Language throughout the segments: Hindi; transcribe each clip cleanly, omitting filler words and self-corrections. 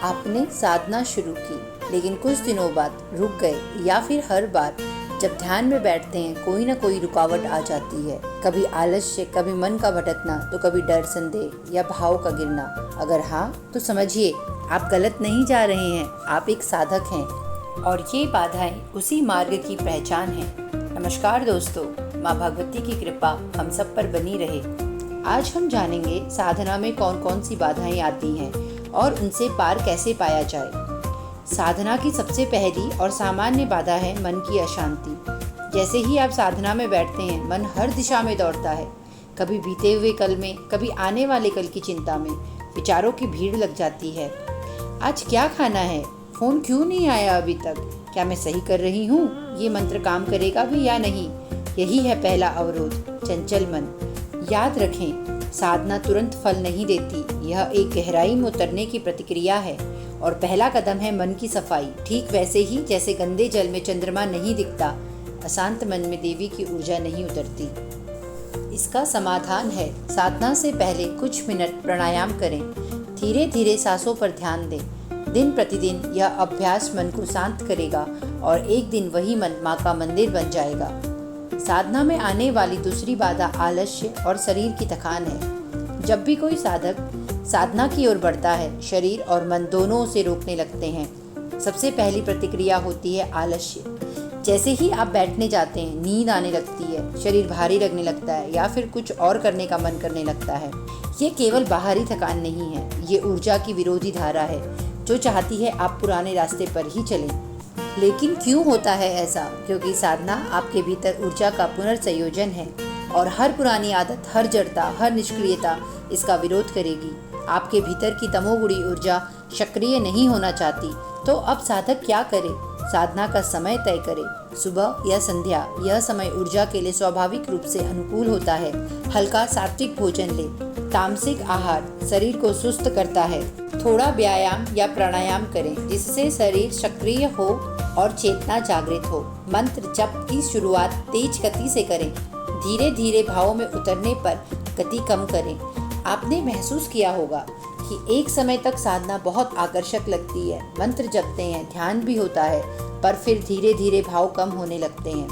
आपने साधना शुरू की लेकिन कुछ दिनों बाद रुक गए या फिर हर बार जब ध्यान में बैठते हैं कोई ना कोई रुकावट आ जाती है। कभी आलस्य, कभी मन का भटकना, तो कभी डर, संदेह या भाव का गिरना। अगर हाँ तो समझिए आप गलत नहीं जा रहे हैं, आप एक साधक हैं और ये बाधाएं उसी मार्ग की पहचान है। नमस्कार दोस्तों, माँ भगवती की कृपा हम सब पर बनी रहे। आज हम जानेंगे साधना में कौन कौन सी बाधाएं आती हैं और उनसे पार कैसे पाया जाए। साधना की सबसे पहली और सामान्य बाधा है मन की अशांति। जैसे ही आप साधना में बैठते हैं मन हर दिशा में दौड़ता है, कभी बीते हुए कल में, कभी आने वाले कल की चिंता में। विचारों की भीड़ लग जाती है। आज क्या खाना है, फ़ोन क्यों नहीं आया अभी तक, क्या मैं सही कर रही हूँ, ये मंत्र काम करेगा भी या नहीं। यही है पहला अवरोध, चंचल मन। याद रखें, साधना तुरंत फल नहीं देती, यह एक गहराई में उतरने की प्रतिक्रिया है और पहला कदम है मन की सफाई। ठीक वैसे ही जैसे गंदे जल में चंद्रमा नहीं दिखता, अशांत मन में देवी की ऊर्जा नहीं उतरती। इसका समाधान है, साधना से पहले कुछ मिनट प्राणायाम करें, धीरे धीरे सांसों पर ध्यान दें। दिन प्रतिदिन यह अभ्यास मन को शांत करेगा और एक दिन वही मन माँ का मंदिर बन जाएगा। साधना में आने वाली दूसरी बाधा आलस्य और शरीर की थकान है। जब भी कोई साधक साधना की ओर बढ़ता है, शरीर और मन दोनों उसे रोकने लगते हैं। सबसे पहली प्रतिक्रिया होती है आलस्य। जैसे ही आप बैठने जाते हैं, नींद आने लगती है, शरीर भारी लगने लगता है या फिर कुछ और करने का मन करने लगता है। ये केवल बाहरी थकान नहीं है, ये ऊर्जा की विरोधी धारा है जो चाहती है आप पुराने रास्ते पर ही चलें। लेकिन क्यों होता है ऐसा? क्योंकि साधना आपके भीतर ऊर्जा का पुनर्संयोजन है और हर पुरानी आदत, हर जड़ता, हर निष्क्रियता इसका विरोध करेगी। आपके भीतर की तमोगुणी ऊर्जा सक्रिय नहीं होना चाहती, तो अब साधक क्या करे? साधना का समय तय करे, सुबह या संध्या। यह समय ऊर्जा के लिए स्वाभाविक रूप से अनुकूल होता है। हल्का सात्विक भोजन ले, तामसिक आहार शरीर को सुस्त करता है। थोड़ा व्यायाम या प्राणायाम करें जिससे शरीर सक्रिय हो और चेतना जागृत हो। मंत्र जप की शुरुआत तेज गति से करें, धीरे धीरे भावों में उतरने पर गति कम करें। आपने महसूस किया होगा कि एक समय तक साधना बहुत आकर्षक लगती है, मंत्र जपते हैं, ध्यान भी होता है, पर फिर धीरे धीरे भाव कम होने लगते हैं,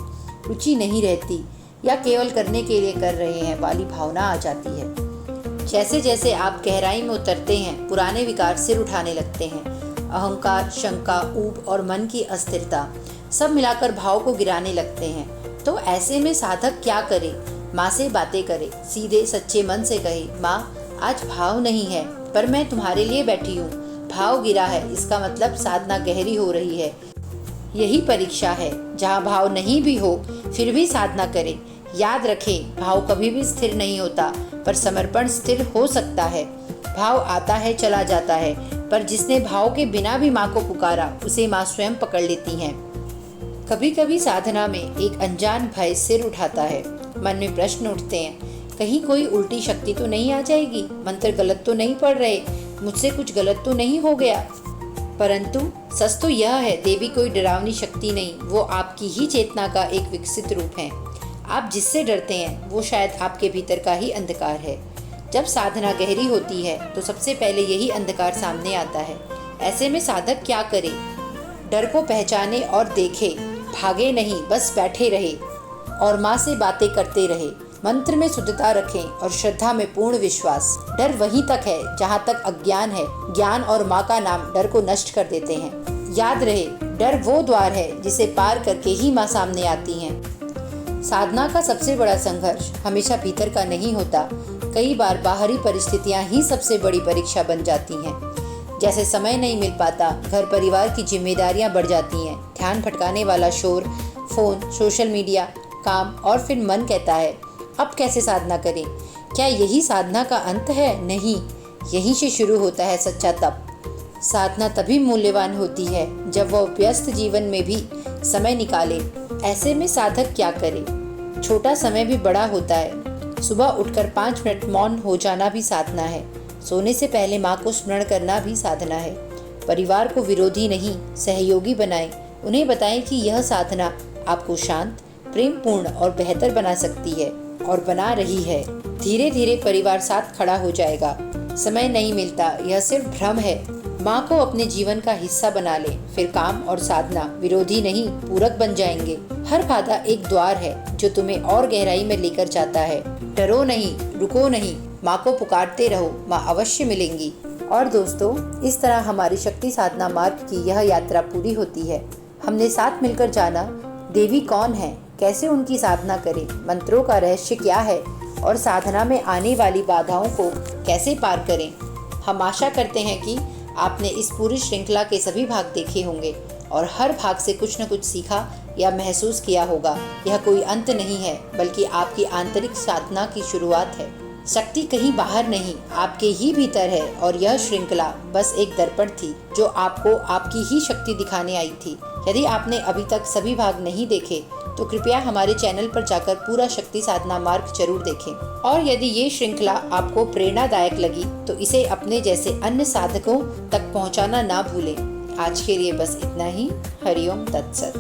रुचि नहीं रहती या केवल करने के लिए कर रहे हैं वाली भावना आ जाती है। जैसे जैसे आप गहराई में उतरते हैं, पुराने विकार सिर उठाने लगते हैं। अहंकार, शंका, ऊब और मन की अस्थिरता सब मिलाकर भाव को गिराने लगते हैं। तो ऐसे में साधक क्या करे? माँ से बातें करे, सीधे सच्चे मन से कहे, माँ आज भाव नहीं है पर मैं तुम्हारे लिए बैठी हूँ। भाव गिरा है, इसका मतलब साधना गहरी हो रही है। यही परीक्षा है, जहाँ भाव नहीं भी हो फिर भी साधना करें। याद रखें, भाव कभी भी स्थिर नहीं होता, पर समर्पण स्थिर हो सकता है। भाव आता है, चला जाता है, पर जिसने भाव के बिना भी माँ को पुकारा उसे माँ स्वयं पकड़ लेती हैं। कभी कभी साधना में एक अनजान भय सिर उठाता है, मन में प्रश्न उठते हैं, कहीं कोई उल्टी शक्ति तो नहीं आ जाएगी, मंत्र गलत तो नहीं पढ़ रहे, मुझसे कुछ गलत तो नहीं हो गया। परंतु सच तो यह है, देवी कोई डरावनी शक्ति नहीं, वो आपकी ही चेतना का एक विकसित रूप है। आप जिससे डरते हैं वो शायद आपके भीतर का ही अंधकार है। जब साधना गहरी होती है तो सबसे पहले यही अंधकार सामने आता है। ऐसे में साधक क्या करे? डर को पहचाने और देखे, भागे नहीं, बस बैठे रहे और माँ से बातें करते रहे। मंत्र में शुद्धता रखें और श्रद्धा में पूर्ण विश्वास। डर वहीं तक है जहाँ तक अज्ञान है, ज्ञान और माँ का नाम डर को नष्ट कर देते हैं। याद रहे, डर वो द्वार है जिसे पार करके ही माँ सामने आती हैं। साधना का सबसे बड़ा संघर्ष हमेशा भीतर का नहीं होता, कई बार बाहरी परिस्थितियां ही सबसे बड़ी परीक्षा बन जाती हैं। जैसे समय नहीं मिल पाता, घर परिवार की जिम्मेदारियां बढ़ जाती हैं, ध्यान भटकाने वाला शोर, फोन, सोशल मीडिया, काम, और फिर मन कहता है अब कैसे साधना करें? क्या यही साधना का अंत है? नहीं, यहीं से शुरू होता है सच्चा तप। साधना तभी मूल्यवान होती है जब वह व्यस्त जीवन में भी समय निकाले। ऐसे में साधक क्या करे? छोटा समय भी बड़ा होता है। सुबह उठकर 5 मिनट मौन हो जाना भी साधना है। सोने से पहले माँ को स्मरण करना भी साधना है। परिवार को विरोधी नहीं, सहयोगी बनाएं। उन्हें बताएं कि यह साधना आपको शांत, प्रेमपूर्ण और बेहतर बना सकती है और बना रही है। धीरे धीरे परिवार साथ खड़ा हो जाएगा। समय नहीं मिलता, यह सिर्फ भ्रम है। माँ को अपने जीवन का हिस्सा बना ले, फिर काम और साधना विरोधी नहीं पूरक बन जाएंगे। हर बाधा एक द्वार है जो तुम्हें और गहराई में लेकर जाता है। डरो नहीं, रुको नहीं, माँ को पुकारते रहो, माँ अवश्य मिलेंगी। और दोस्तों, इस तरह हमारी शक्ति साधना मार्ग की यह यात्रा पूरी होती है। हमने साथ मिलकर जाना देवी कौन है, कैसे उनकी साधना करें, मंत्रों का रहस्य क्या है और साधना में आने वाली बाधाओं को कैसे पार करें। हम आशा करते हैं कि आपने इस पूरी श्रृंखला के सभी भाग देखे होंगे और हर भाग से कुछ न कुछ सीखा या महसूस किया होगा। यह कोई अंत नहीं है, बल्कि आपकी आंतरिक साधना की शुरुआत है। शक्ति कहीं बाहर नहीं, आपके ही भीतर है और यह श्रृंखला बस एक दर्पण थी जो आपको आपकी ही शक्ति दिखाने आई थी। यदि आपने अभी तक सभी भाग नहीं देखे तो कृपया हमारे चैनल पर जाकर पूरा शक्ति साधना मार्ग जरूर देखें। और यदि ये श्रृंखला आपको प्रेरणादायक लगी तो इसे अपने जैसे अन्य साधकों तक पहुंचाना ना भूलें। आज के लिए बस इतना ही। हरिओम तत्सत।